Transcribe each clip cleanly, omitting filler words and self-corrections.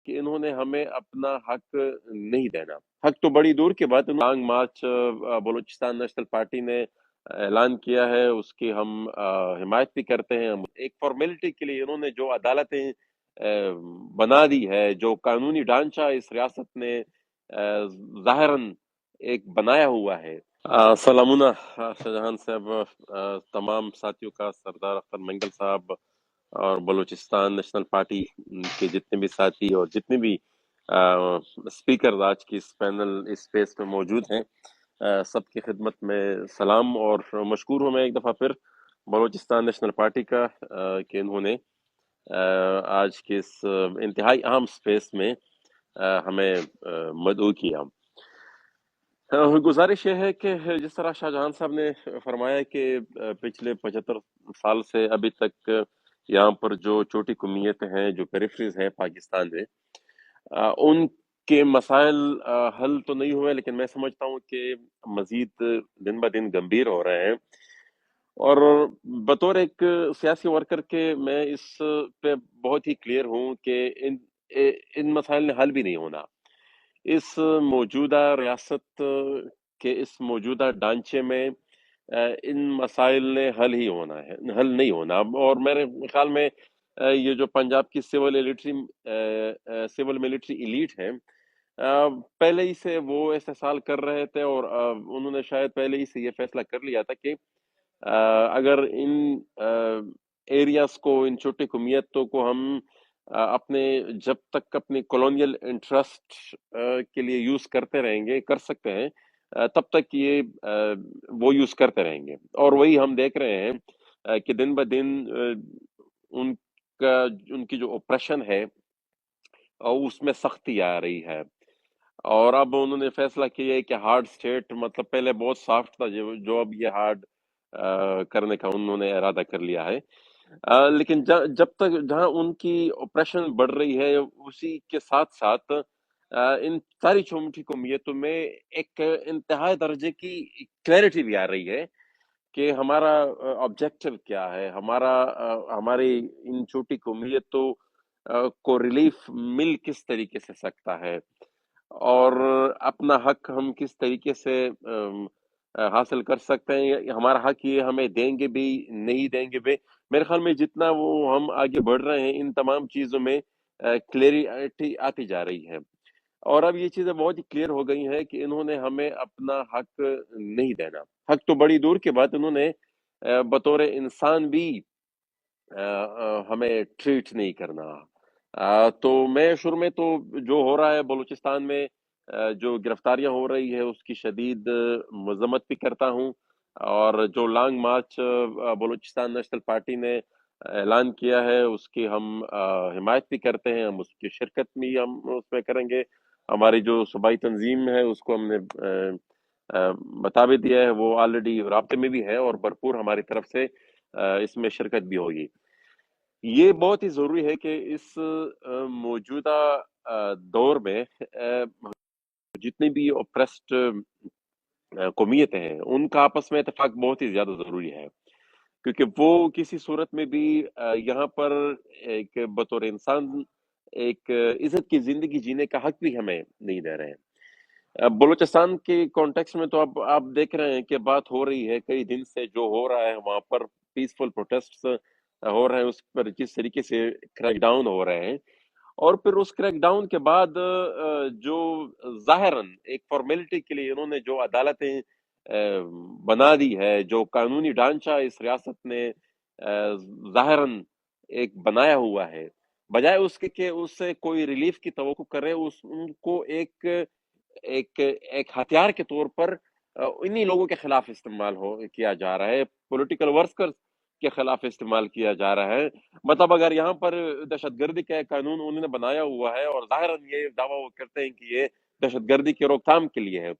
کہ انہوں نے ہمیں اپنا حق نہیں دینا. حق تو بڑی دور کی بات. Long march Balochistan national party نے اعلان کیا ہے، اس کی ہم حمایت بھی کرتے ہیں. ایک فارمیلٹی کے لیے انہوں نے جو عدالتیں بنا دی ہے، جو قانونی ڈھانچہ اس ریاست نے ظاہراً ایک بنایا ہوا ہے. سلامونه شاہجہان صاحب، تمام ساتھیوں کا، سردار اختر منگل صاحب اور بلوچستان نیشنل پارٹی کے جتنے بھی ساتھی اور جتنے بھی اسپیکر آج کی اس پینل اس اسپیس میں موجود ہیں، سب کی خدمت میں سلام. اور مشکور ہوں میں ایک دفعہ پھر بلوچستان نیشنل پارٹی کا کہ انہوں نے آج کے اس انتہائی اہم اسپیس میں ہمیں مدعو کیا. گزارش یہ ہے کہ جس طرح شاہ جہان صاحب نے فرمایا کہ پچھلے 75 سال سے ابھی تک یہاں پر جو چھوٹی قومیتیں ہیں، جو پیریفریز ہیں پاکستان میں، ان کے مسائل حل تو نہیں ہوئے، لیکن میں سمجھتا ہوں کہ مزید دن بہ دن گمبھیر ہو رہے ہیں. اور بطور ایک سیاسی ورکر کے میں اس پہ بہت ہی کلیئر ہوں کہ ان مسائل نے حل بھی نہیں ہونا. اس موجودہ ریاست کے اس موجودہ ڈھانچے میں ان مسائل نے حل نہیں ہونا. اور میرے خیال میں یہ جو پنجاب کی سول ملٹری ایلیٹ ہے، پہلے ہی سے وہ استحصال کر رہے تھے، اور انہوں نے شاید پہلے ہی سے یہ فیصلہ کر لیا تھا کہ اگر ان ایریاز کو، ان چھوٹی قومیتوں کو ہم اپنے جب تک اپنی کولونیل انٹرسٹ کے لیے یوز کرتے رہیں گے، کر سکتے ہیں، تب تک یہ وہ یوز کرتے رہیں گے. اور وہی ہم دیکھ رہے ہیں کہ دن بہ دن ان کی جو اوپریشن ہے اس میں سختی آ رہی ہے. اور اب انہوں نے فیصلہ کیا ہے کہ ہارڈ سٹیٹ، مطلب پہلے بہت سافٹ تھا جو اب یہ ہارڈ کرنے کا انہوں نے ارادہ کر لیا ہے. لیکن جب تک جہاں ان کی اوپریشن بڑھ رہی ہے، اسی کے ساتھ ساتھ ان ساری چھوٹی قومیتوں میں ایک انتہائی درجے کی کلیئرٹی بھی آ رہی ہے کہ ہمارا آبجیکٹو کیا ہے، ہماری ان چھوٹی قومیتوں کو ریلیف مل کس طریقے سے سکتا ہے، اور اپنا حق ہم کس طریقے سے حاصل کر سکتے ہیں. ہمارا حق یہ ہمیں دیں گے بھی، نہیں دیں گے بھی. میرے خیال میں جتنا وہ ہم آگے بڑھ رہے ہیں، ان تمام چیزوں میں کلیئرٹی آتی جا رہی ہے. اور اب یہ چیزیں بہت ہی کلیئر ہو گئی ہیں کہ انہوں نے ہمیں اپنا حق نہیں دینا. حق تو بڑی دور کی بات، انہوں نے بطور انسان بھی ہمیں ٹریٹ نہیں کرنا. تو میں شروع میں تو جو ہو رہا ہے بلوچستان میں، جو گرفتاریاں ہو رہی ہے، اس کی شدید مذمت بھی کرتا ہوں. اور جو long march Balochistan national party نے اعلان کیا ہے، اس کی ہم حمایت بھی کرتے ہیں. ہم اس کی شرکت بھی ہم اس میں کریں گے. ہماری جو صوبائی تنظیم ہے، اس کو ہم نے بتا بھی دیا ہے، وہ آلریڈی رابطے میں بھی ہے، اور بھرپور ہماری طرف سے اس میں شرکت بھی ہوگی. یہ بہت ہی ضروری ہے کہ اس موجودہ دور میں جتنی بھی اوپریسڈ قومیتیں ہیں، ان کا آپس میں اتفاق بہت ہی زیادہ ضروری ہے، کیونکہ وہ کسی صورت میں بھی یہاں پر ایک بطور انسان ایک عزت کی زندگی جینے کا حق بھی ہمیں نہیں دے رہے ہیں. بلوچستان کے کانٹیکس میں تو اب آپ دیکھ رہے ہیں کہ بات ہو رہی ہے کئی دن سے، جو ہو رہا ہے وہاں پر پیسفل پروٹیسٹ ہو رہے ہیں، اس پر جس طریقے سے کریک ڈاؤن ہو رہے ہیں. اور پھر اس کریک ڈاؤن کے بعد جو ظاہراً ایک فارمیلٹی کے لیے انہوں نے جو عدالتیں بنا دی ہے، جو قانونی ڈھانچہ اس ریاست نے ظاہراً ایک بنایا ہوا ہے، بجائے اس کے کہ اس سے کوئی ریلیف کی توقع کرے، ان کو ایک ہتھیار کے طور پر انہی لوگوں کے خلاف استعمال کیا جا رہا ہے، پولیٹیکل ورکرز کے خلاف استعمال کیا جا رہا ہے. مطلب اگر یہاں پر دہشت گردی کا ایک قانون انہوں نے بنایا ہوا ہے، اور ظاہراً یہ دعویٰ وہ کرتے ہیں کہ یہ دہشت گردی کی روک تھام کے لیے ہے،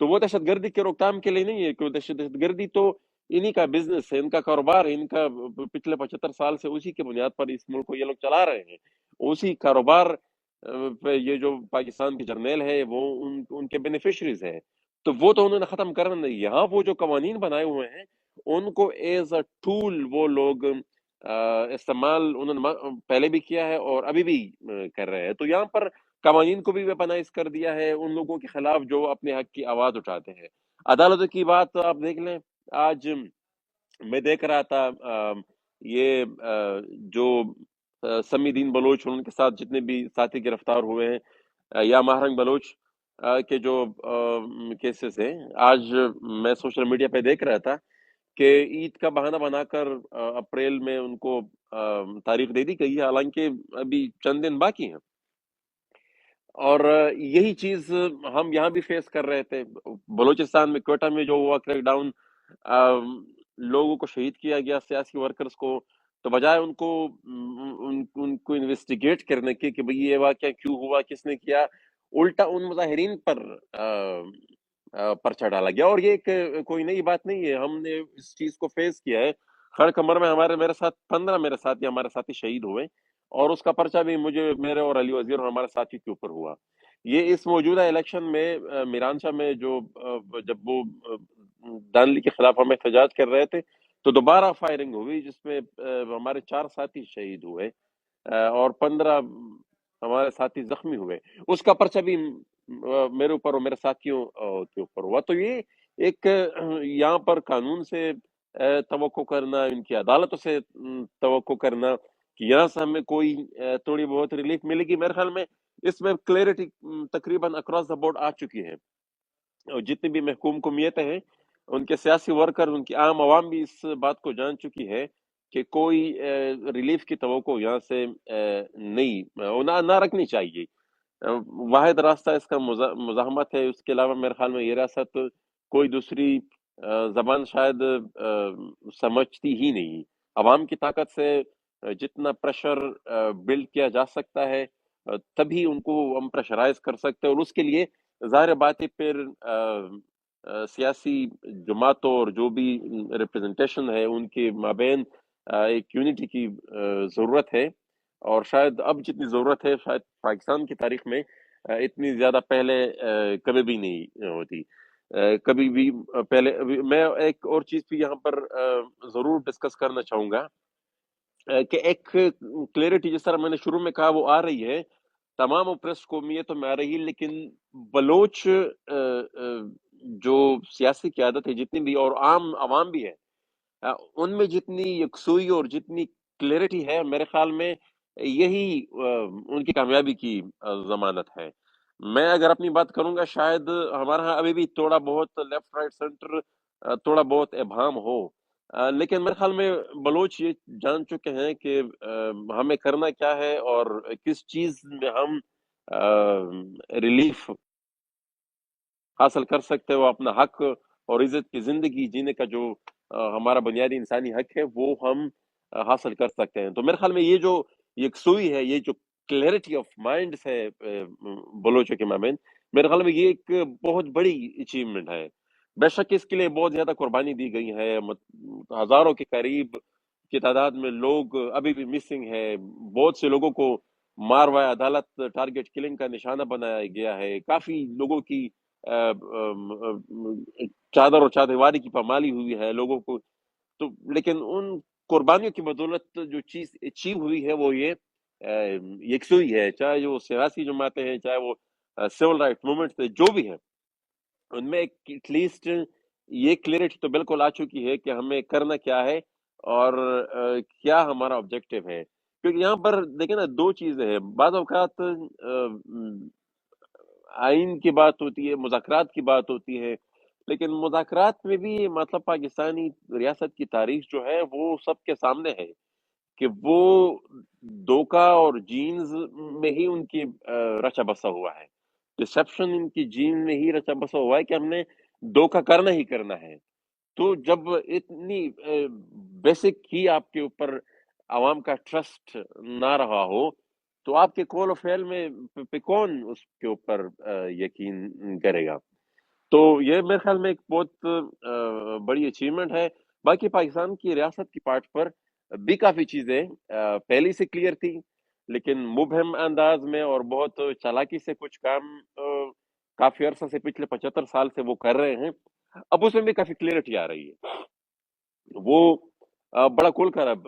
تو وہ دہشت گردی کی روک تھام کے لیے نہیں ہے، کیونکہ دہشت گردی تو انہی کا بزنس ہے، ان کا کاروبار ہے، ان کا پچھلے 75 سال سے اسی کی بنیاد پر اس ملک کو یہ لوگ چلا رہے ہیں. اسی کاروبار پہ یہ جو پاکستان کی جرنیل ہے، وہ ان کے بینیفیشریز ہیں، تو وہ تو انہوں نے ختم کرنا نہیں. یہاں وہ جو قوانین بنائے ہوئے ہیں، ان کو ایز اے ٹول وہ لوگ استعمال انہوں نے پہلے بھی کیا ہے اور ابھی بھی کر رہے ہیں. تو یہاں پر قوانین کو بھی ویپنائز کر دیا ہے ان لوگوں کے خلاف جو اپنے حق کی آواز اٹھاتے ہیں. عدالتوں کی بات آپ دیکھ لیں. آج میں دیکھ رہا تھا یہ جو سمی دین بلوچ ان کے ساتھ جتنے بھی ساتھی گرفتار ہوئے ہیں یا ماہرنگ بلوچ کے جو کیسز ہیں. آج میں سوشل میڈیا پہ دیکھ رہا تھا کہ عید کا بہانہ بنا کر اپریل میں ان کو تاریخ دے دی گئی ہے، حالانکہ ابھی چند دن باقی ہیں. اور یہی چیز ہم یہاں بھی فیس کر رہے تھے. بلوچستان میں کوئٹہ میں جو ہوا کریک ڈاؤن، لوگوں کو شہید کیا گیا، سیاسی ورکرز کو. تو بجائے ان کو ان کو انویسٹیگیٹ کرنے کے کہ بھئی یہ واقعہ کیوں ہوا، کس نے کیا، الٹا ان مظاہرین پر پرچہ ڈالا گیا. اور یہ کوئی نئی بات نہیں ہے، ہم نے اس چیز کو فیس کیا ہے. خیر کمر میں میرے ساتھ 15 میرے ساتھی ہمارے ساتھی شہید ہوئے، اور اس کا پرچہ بھی مجھے، میرے اور علی وزیر اور ہمارے ساتھی کے اوپر ہوا. یہ اس موجودہ الیکشن میں میران شاہ میں جو جب وہ دانلی کے خلاف ہم احتجاج کر رہے تھے تو دوبارہ فائرنگ ہوئی جس میں ہمارے 4 ساتھی شہید ہوئے اور 15 ہمارے ساتھی زخمی ہوئے. اس کا پرچہ بھی میرے اوپر اور میرے ساتھیوں کے اوپر ہوا. تو یہ ایک یہاں پر قانون سے توقع کرنا، ان کی عدالتوں سے توقع کرنا کہ یہاں سے ہمیں کوئی تھوڑی بہت ریلیف ملے گی، میرے خیال میں اس میں کلیئرٹی تقریباً اکراس دا بورڈ آ چکی ہے. اور جتنی بھی محکوم قومیتیں ہیں، ان کے سیاسی ورکر، ان کی عام عوام بھی اس بات کو جان چکی ہے کہ کوئی ریلیف کی توقع یہاں سے نہیں نہ رکھنی چاہیے. واحد راستہ اس کا مزاحمت ہے. اس کے علاوہ میرے خیال میں یہ ریاست کوئی دوسری زبان شاید سمجھتی ہی نہیں. عوام کی طاقت سے جتنا پریشر بلڈ کیا جا سکتا ہے تبھی ان کو ہم پریشرائز کر سکتے ہیں. اور اس کے لیے ظاہر بات ہے پھر سیاسی جماعتوں اور جو بھی ریپرزنٹیشن ہے ان کے مابین ایک یونٹی کی ضرورت ہے. اور شاید اب جتنی ضرورت ہے شاید پاکستان کی تاریخ میں اتنی زیادہ پہلے کبھی بھی نہیں ہوتی. کبھی بھی پہلے میں ایک اور چیز بھی یہاں پر ضرور ڈسکس کرنا چاہوں گا کہ ایک کلیئرٹی جس طرح میں نے شروع میں کہا وہ آ رہی ہے تمام اوپریسڈ قومیتوں میں آ رہی ہے، لیکن بلوچ جو سیاسی قیادت ہے جتنی بھی اور عام عوام بھی ہے ان میں جتنی یکسوئی اور جتنی کلیئرٹی ہے میرے خیال میں یہی ان کی کامیابی کی ضمانت ہے. میں اگر اپنی بات کروں گا شاید ہمارے ہاں ابھی بھی تھوڑا بہت لیفٹ رائٹ سینٹر تھوڑا بہت ابہام ہو، لیکن میرے خیال میں بلوچ یہ جان چکے ہیں کہ ہمیں کرنا کیا ہے اور کس چیز میں ہم ریلیف حاصل کر سکتے ہو. اپنا حق اور عزت کی زندگی جینے کا جو ہمارا بنیادی انسانی حق ہے وہ ہم حاصل کر سکتے ہیں. تو میرے خیال میں یہ جو یکسوئی ہے، یہ جو کلیئرٹی آف مائنڈ ہے بلوچوں کے مابین، میرے خیال میں یہ ایک بہت بڑی اچیومنٹ ہے. بے شک اس کے لیے بہت زیادہ قربانی دی گئی ہے، ہزاروں کے قریب کی تعداد میں لوگ ابھی بھی مسنگ ہے. بہت سے لوگوں کو ماروائے عدالت ٹارگٹ کلنگ کا نشانہ بنایا گیا ہے. کافی لوگوں کی چادر اور چادرواری کی پامالی ہوئی ہے لوگوں کو. تو لیکن ان قربانیوں کی بدولت جو چیز اچیو ہوئی ہے وہ یہ یکسوئی ہے، چاہے وہ سیاسی جماعتیں ہیں، چاہے وہ سول رائٹ موومنٹ جو بھی ہے، ان میں ایٹ لیسٹ یہ کلیئرٹی تو بالکل آ چکی ہے کہ ہمیں کرنا کیا ہے اور کیا ہمارا آبجیکٹو ہے. کیونکہ یہاں پر دیکھیں نا دو چیزیں ہیں. بعض اوقات آئین کی بات ہوتی ہے، مذاکرات کی بات ہوتی ہے، لیکن مذاکرات میں بھی مطلب پاکستانی ریاست کی تاریخ جو ہے وہ سب کے سامنے ہے کہ وہ دھوکہ اور جینز میں ہی ان کی رچا بسا ہوا ہے. ڈسپشن ان کی جین میں ہی رچا بسا ہوا ہے کہ ہم نے دھوکہ کرنا ہی کرنا ہے. تو جب اتنی بیسک ہی آپ کے اوپر عوام کا ٹرسٹ نہ رہا ہو تو آپ کے کول و فعل میں پہ کون اس کے اوپر یقین کرے گا. تو یہ میرے خیال میں ایک بہت بڑی اچیومنٹ ہے. باقی پاکستان کی ریاست کی پارٹ پر بھی کافی چیزیں پہلی سے کلیئر تھی، لیکن مبہم انداز میں اور بہت چالاکی سے کچھ کام کافی عرصہ سے پچھلے 75 سال سے وہ کر رہے ہیں. اب اس میں بھی کافی کلیئرٹی آ رہی ہے. وہ بڑا کھول کر اب